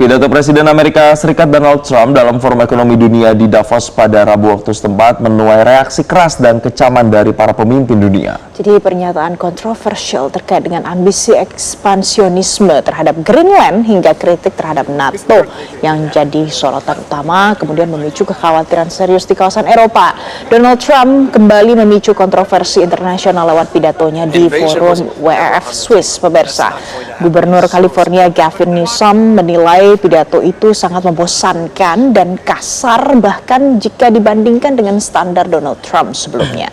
Pidato Presiden Amerika Serikat Donald Trump dalam Forum Ekonomi Dunia di Davos pada Rabu waktu setempat menuai reaksi keras dan kecaman dari para pemimpin dunia. Jadi pernyataan kontroversial terkait dengan ambisi ekspansionisme terhadap Greenland hingga kritik terhadap NATO yang jadi sorotan utama kemudian memicu kekhawatiran serius di kawasan Eropa. Donald Trump kembali memicu kontroversi internasional lewat pidatonya di forum WEF Swiss, pemirsa. Gubernur California Gavin Newsom menilai pidato itu sangat membosankan dan kasar bahkan jika dibandingkan dengan standar Donald Trump sebelumnya.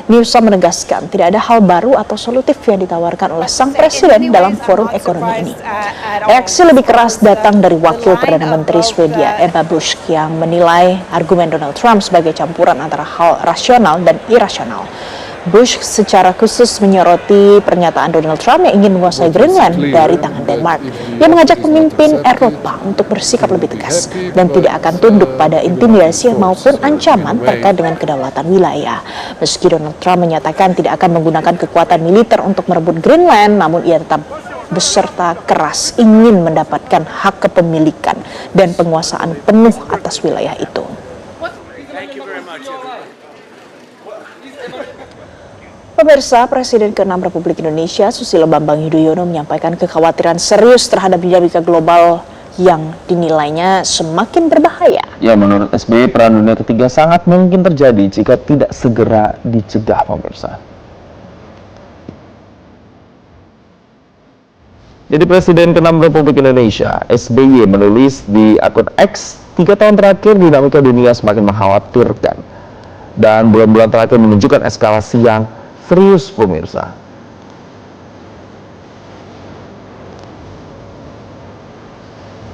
Newsom menegaskan tidak ada hal baru atau solutif yang ditawarkan oleh sang presiden dalam forum ekonomi ini. Reaksi lebih keras datang dari Wakil Perdana Menteri Swedia Ebba Busch yang menilai argumen Donald Trump sebagai campuran antara hal rasional dan irasional. Bush secara khusus menyoroti pernyataan Donald Trump yang ingin menguasai Greenland dari tangan Denmark. Ia mengajak pemimpin Eropa untuk bersikap lebih tegas dan tidak akan tunduk pada intimidasi maupun ancaman terkait dengan kedaulatan wilayah. Meski Donald Trump menyatakan tidak akan menggunakan kekuatan militer untuk merebut Greenland, namun ia tetap beserta keras ingin mendapatkan hak kepemilikan dan penguasaan penuh atas wilayah itu. Pemirsa, Presiden ke-6 Republik Indonesia Susilo Bambang Yudhoyono menyampaikan kekhawatiran serius terhadap dinamika global yang dinilainya semakin berbahaya. Ya, menurut SBY perang dunia ketiga sangat mungkin terjadi jika tidak segera dicegah, pemirsa. Jadi Presiden ke-6 Republik Indonesia SBY menulis di akun X, 3 tahun terakhir dinamika dunia semakin mengkhawatirkan dan bulan-bulan terakhir menunjukkan eskalasi yang serius, pemirsa.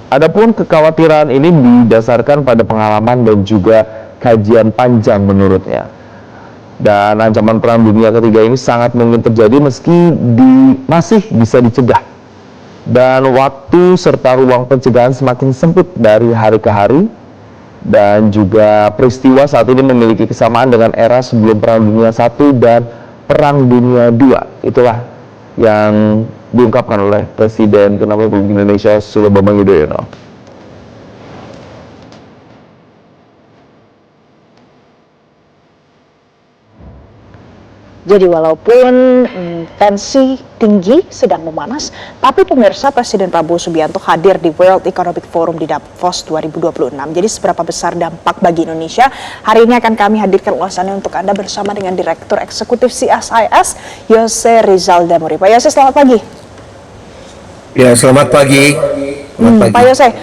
Adapun kekhawatiran ini didasarkan pada pengalaman dan juga kajian panjang menurutnya. Dan ancaman perang dunia ketiga ini sangat mungkin terjadi meski masih bisa dicegah. Dan waktu serta ruang pencegahan semakin sempit dari hari ke hari. Dan juga peristiwa saat ini memiliki kesamaan dengan era sebelum Perang Dunia I dan Perang Dunia II. Itulah yang diungkapkan oleh Presiden ke-6 Republik Indonesia Susilo Bambang Yudhoyono. Jadi walaupun tensi tinggi sedang memanas, tapi pemirsa, Presiden Prabowo Subianto hadir di World Economic Forum di Davos 2026. Jadi seberapa besar dampak bagi Indonesia? Hari ini akan kami hadirkan ulasannya untuk Anda bersama dengan Direktur Eksekutif CSIS, Yose Rizal Damuri. Pak Yose, selamat pagi. Ya, selamat pagi. Pak Yose,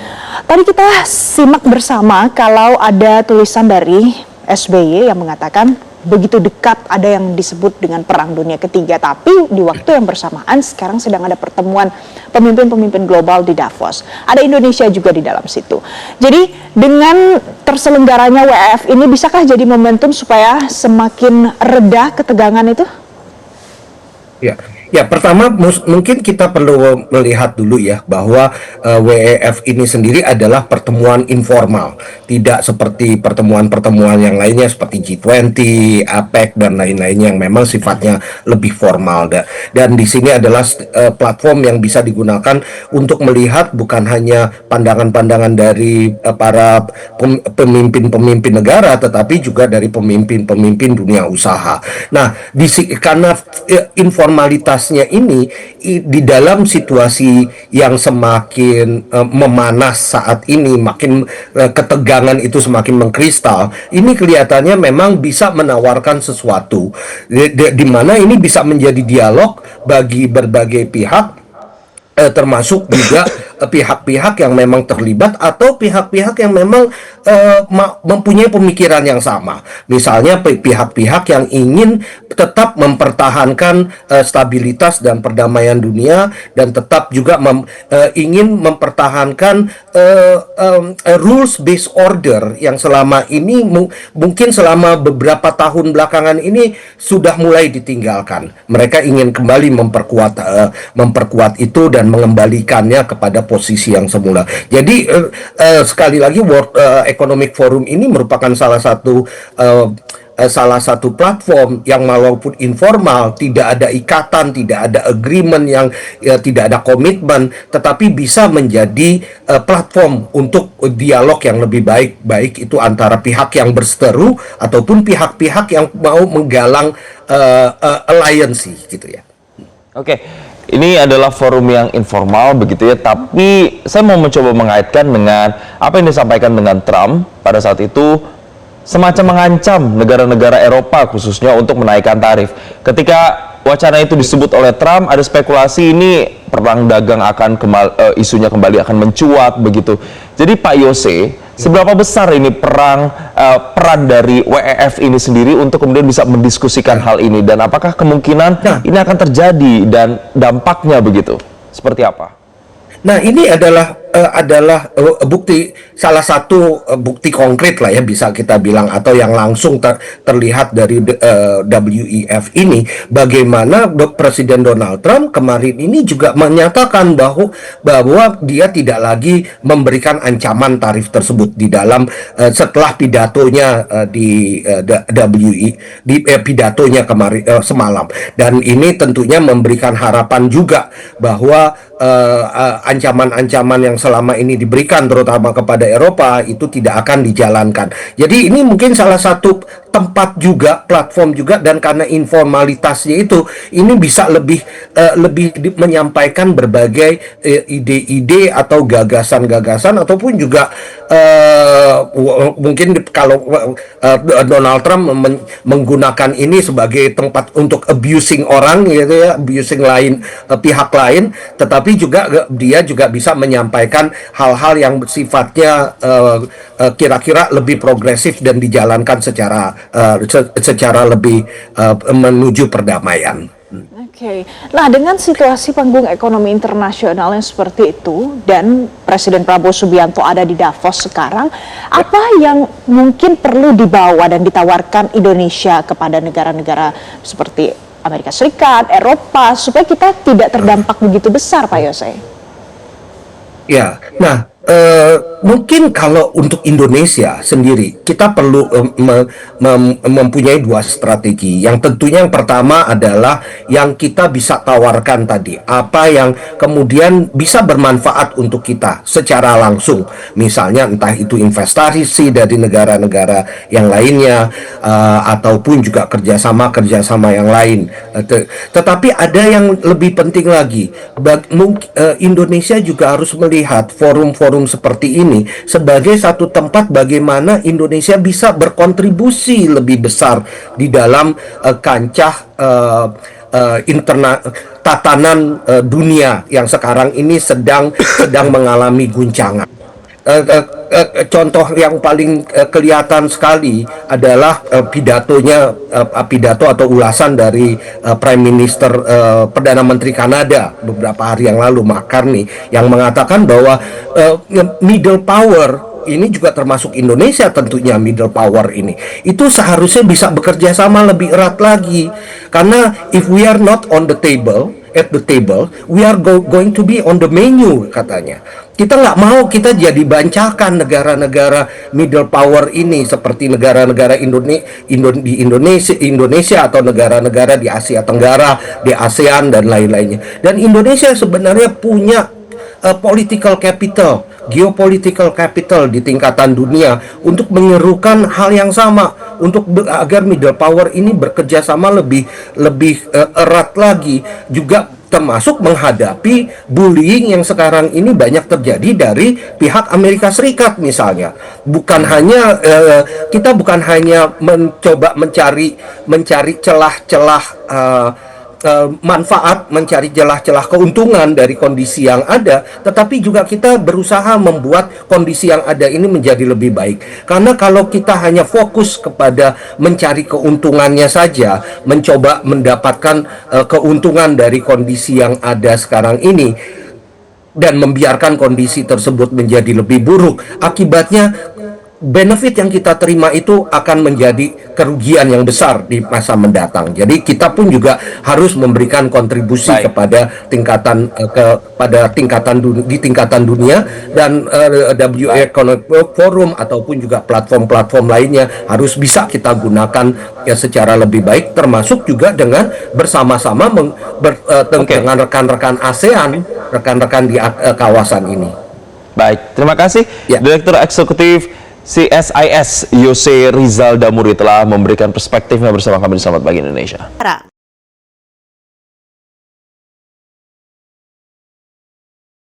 tadi kita simak bersama kalau ada tulisan dari SBY yang mengatakan begitu dekat ada yang disebut dengan Perang Dunia Ketiga, tapi di waktu yang bersamaan sekarang sedang ada pertemuan pemimpin-pemimpin global di Davos. Ada Indonesia juga di dalam situ. Jadi dengan terselenggaranya WEF ini bisakah jadi momentum supaya semakin reda ketegangan itu? Ya, pertama mungkin kita perlu melihat dulu ya bahwa WEF ini sendiri adalah pertemuan informal, tidak seperti pertemuan-pertemuan yang lainnya seperti G20, APEC dan lain-lainnya yang memang sifatnya lebih formal. Dan di sini adalah platform yang bisa digunakan untuk melihat bukan hanya pandangan-pandangan dari para pemimpin-pemimpin negara, tetapi juga dari pemimpin-pemimpin dunia usaha. Nah, karena informalitas ini di dalam situasi yang semakin memanas saat ini, makin ketegangan itu semakin mengkristal, ini kelihatannya memang bisa menawarkan sesuatu di mana ini bisa menjadi dialog bagi berbagai pihak, termasuk juga pihak-pihak yang memang terlibat atau pihak-pihak yang memang mempunyai pemikiran yang sama. Misalnya pihak-pihak yang ingin tetap mempertahankan stabilitas dan perdamaian dunia dan tetap juga ingin mempertahankan rules based order yang selama ini mungkin selama beberapa tahun belakangan ini sudah mulai ditinggalkan. Mereka ingin kembali memperkuat itu dan mengembalikannya kepada posisi yang semula. Jadi sekali lagi World Economic Forum ini merupakan salah satu salah satu platform yang walaupun informal, tidak ada ikatan, tidak ada agreement, yang tidak ada komitmen, tetapi bisa menjadi platform untuk dialog yang lebih baik, baik itu antara pihak yang berseteru ataupun pihak-pihak yang mau menggalang alliance gitu ya. Oke, ini adalah forum yang informal begitu ya, tapi saya mau mencoba mengaitkan dengan apa yang disampaikan dengan Trump pada saat itu, semacam mengancam negara-negara Eropa khususnya untuk menaikkan tarif. Ketika wacana itu disebut oleh Trump, ada spekulasi ini perang dagang akan isunya kembali akan mencuat begitu. Jadi Pak Yose, seberapa besar ini peran dari WEF ini sendiri untuk kemudian bisa mendiskusikan hal ini, dan apakah kemungkinan ini akan terjadi dan dampaknya begitu seperti apa? Nah, ini adalah bukti, salah satu bukti konkret lah ya, bisa kita bilang, atau yang langsung terlihat dari WEF ini, bagaimana Presiden Donald Trump kemarin ini juga menyatakan bahwa dia tidak lagi memberikan ancaman tarif tersebut di dalam setelah pidatonya di pidatonya kemarin semalam, dan ini tentunya memberikan harapan juga bahwa ancaman-ancaman yang selama ini diberikan terutama kepada Eropa itu tidak akan dijalankan. Jadi ini mungkin salah satu tempat juga, platform juga, dan karena informalitasnya itu, ini bisa lebih menyampaikan berbagai ide-ide atau gagasan-gagasan, ataupun juga mungkin kalau Donald Trump menggunakan ini sebagai tempat untuk abusing orang gitu ya, abusing pihak lain, tetapi juga dia juga bisa menyampaikan hal-hal yang sifatnya kira-kira lebih progresif dan dijalankan secara lebih menuju perdamaian. Oke. Nah, dengan situasi panggung ekonomi internasional yang seperti itu dan Presiden Prabowo Subianto ada di Davos sekarang, apa yang mungkin perlu dibawa dan ditawarkan Indonesia kepada negara-negara seperti Amerika Serikat, Eropa, supaya kita tidak terdampak begitu besar, Pak Yose? Ya, nah, mungkin kalau untuk Indonesia sendiri, kita perlu mempunyai dua strategi. Yang tentunya yang pertama adalah yang kita bisa tawarkan tadi, apa yang kemudian bisa bermanfaat untuk kita secara langsung. Misalnya entah itu investasi dari negara-negara yang lainnya, ataupun juga kerjasama yang lain. Tetapi ada yang lebih penting lagi, Indonesia juga harus melihat forum-forum seperti ini sebagai satu tempat bagaimana Indonesia bisa berkontribusi lebih besar di dalam kancah tatanan dunia yang sekarang ini sedang mengalami guncangan. Contoh yang paling kelihatan sekali adalah pidato atau ulasan dari Prime Minister Perdana Menteri Kanada beberapa hari yang lalu, Mark Carney, yang mengatakan bahwa middle power ini juga termasuk Indonesia, tentunya middle power ini itu seharusnya bisa bekerja sama lebih erat lagi, karena if we are not on the table, at the table, we are going to be on the menu, katanya. Kita nggak mau kita jadi bancakan negara-negara middle power ini, seperti negara-negara di Indonesia atau negara-negara di Asia Tenggara, di ASEAN dan lain-lainnya. Dan Indonesia sebenarnya punya political capital, geopolitical capital di tingkatan dunia untuk menyerukan hal yang sama, untuk agar middle power ini bekerja sama lebih erat lagi, juga termasuk menghadapi bullying yang sekarang ini banyak terjadi dari pihak Amerika Serikat misalnya. Kita bukan hanya mencoba mencari celah-celah manfaat, mencari celah-celah keuntungan dari kondisi yang ada, tetapi juga kita berusaha membuat kondisi yang ada ini menjadi lebih baik. Karena kalau kita hanya fokus kepada mencari keuntungannya saja, mencoba mendapatkan keuntungan dari kondisi yang ada sekarang ini, dan membiarkan kondisi tersebut menjadi lebih buruk, akibatnya benefit yang kita terima itu akan menjadi kerugian yang besar di masa mendatang. Jadi kita pun juga harus memberikan kontribusi Baik. kepada tingkatan dunia, dan WA Economic Forum ataupun juga platform-platform lainnya harus bisa kita gunakan ya secara lebih baik, termasuk juga dengan bersama-sama dengan rekan-rekan ASEAN, rekan-rekan di kawasan ini. Baik, terima kasih Ya. Direktur Eksekutif CSIS Yose Rizal Damuri telah memberikan perspektifnya bersama kami di Selamat Pagi Indonesia.